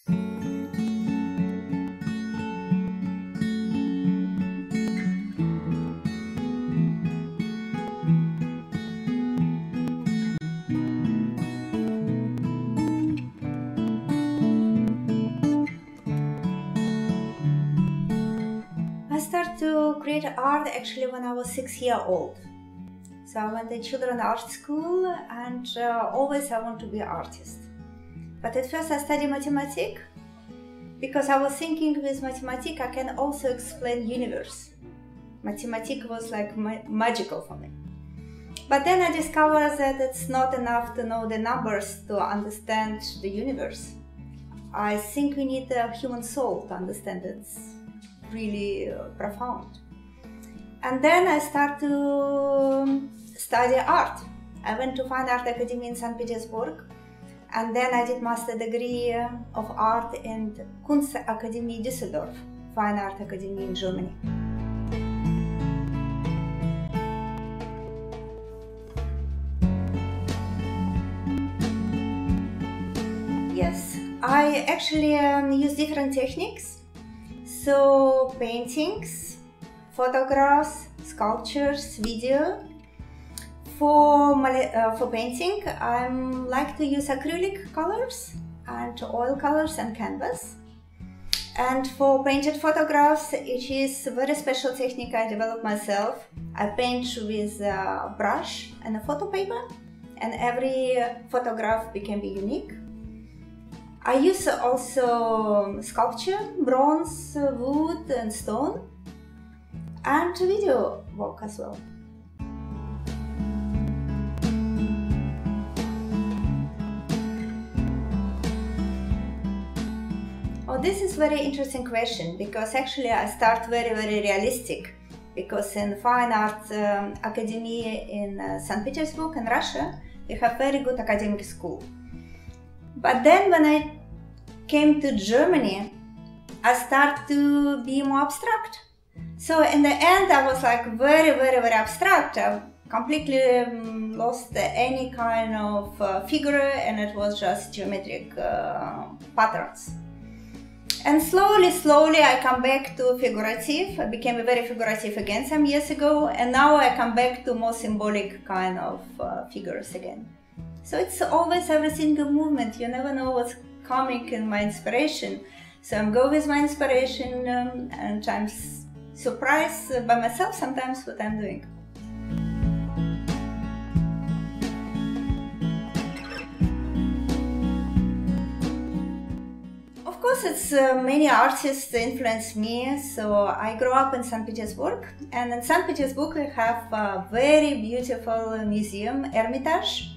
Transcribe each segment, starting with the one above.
I started to create art actually when I was 6 years old. So I went to children's art school and always I want to be an artist. But at first I studied mathematics because I was thinking with mathematics I can also explain universe. Mathematics was like magical for me. But then I discovered that it's not enough to know the numbers to understand the universe. I think we need a human soul to understand it. It's really profound. And then I started to study art. I went to Fine Art Academy in St. Petersburg, and then I did master degree of art in Kunstakademie Düsseldorf, Fine Art Academy in Germany. Yes, I actually use different techniques. So paintings, photographs, sculptures, video. For painting, I like to use acrylic colors and oil colors and canvas. And for painted photographs, it is a very special technique I developed myself. I paint with a brush and a photo paper, and every photograph can be unique. I use also sculpture, bronze, wood and stone, and video work as well. Oh, this is very interesting question because actually I start very realistic, because in Fine Art Academy in St. Petersburg in Russia, we have very good academic school. But then when I came to Germany, I started to be more abstract. So in the end, I was like very abstract. I completely lost any kind of figure, and it was just geometric patterns. And slowly I come back to figurative. I became very figurative again some years ago, and now I come back to more symbolic kind of figures again. So it's always every single movement. You never know what's coming in my inspiration. So I'm going with my inspiration and I'm surprised by myself sometimes what I'm doing. Of course, it's many artists influence me. So I grew up in St. Petersburg, and in St. Petersburg we have a very beautiful museum, Hermitage,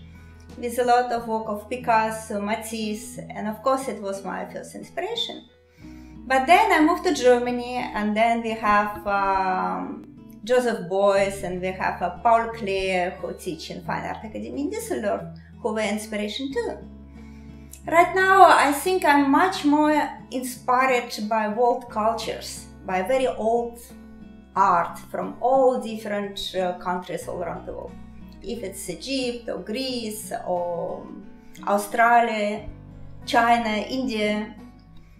with a lot of work of Picasso, Matisse, and of course it was my first inspiration. But then I moved to Germany, and then we have Joseph Beuys, and we have Paul Klee, who teach in Fine Art Academy in Düsseldorf, who were inspiration too. Right now I think I'm much more inspired by world cultures, by very old art from all different countries all around the world. If it's Egypt or Greece or Australia, China, India.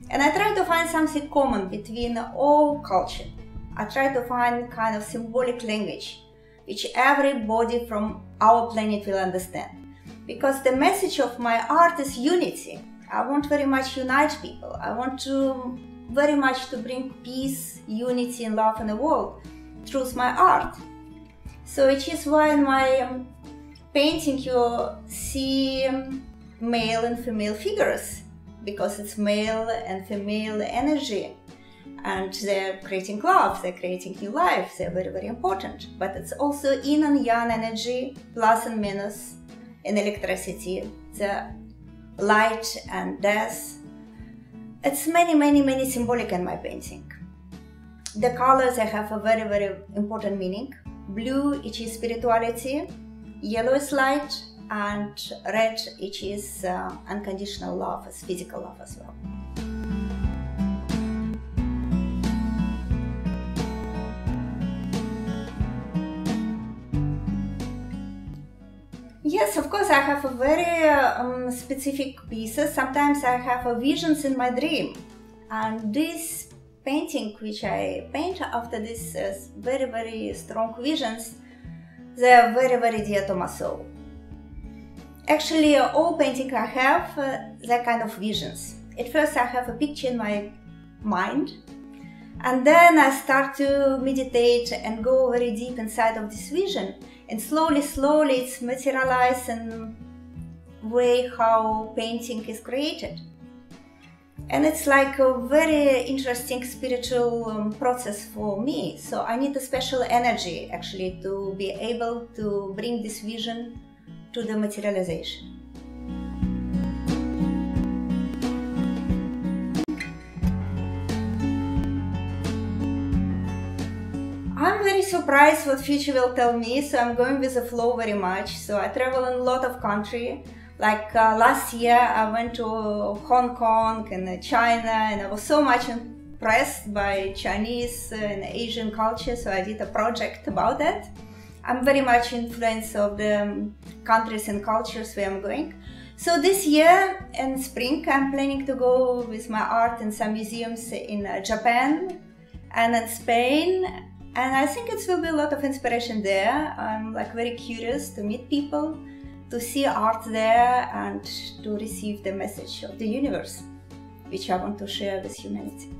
And I try to find something common between all cultures. I try to find kind of symbolic language which everybody from our planet will understand. Because the message of my art is unity. I want very much unite people. I want to very much to bring peace, unity and love in the world through my art. So it is why in my painting you see male and female figures, because it's male and female energy, and they're creating love, they're creating new life, they're very important. But it's also yin and yang energy, plus and minus in electricity, the light and death. It's many symbolic in my painting. The colors they have a very important meaning. Blue, it is spirituality, yellow is light, and red, it is unconditional love, it's physical love as well. Yes, of course, I have a very specific pieces. Sometimes I have a visions in my dream. And this painting, which I paint after this very, very strong visions, they are very, very dear to my soul. Actually, all painting I have, that kind of visions. At first I have a picture in my mind, and then I start to meditate and go very deep inside of this vision, and slowly it's materialized in way how painting is created. And it's like a very interesting spiritual process for me. So I need a special energy actually to be able to bring this vision to the materialization. I'm very surprised what future will tell me, so I'm going with the flow very much. So I travel in a lot of countries. Like last year I went to Hong Kong and China, and I was so much impressed by Chinese and Asian culture, so I did a project about that. I'm very much influenced of the countries and cultures where I'm going. So this year in spring I'm planning to go with my art in some museums in Japan and in Spain. And I think it will be a lot of inspiration there. I'm like very curious to meet people, to see art there, and to receive the message of the universe, which I want to share with humanity.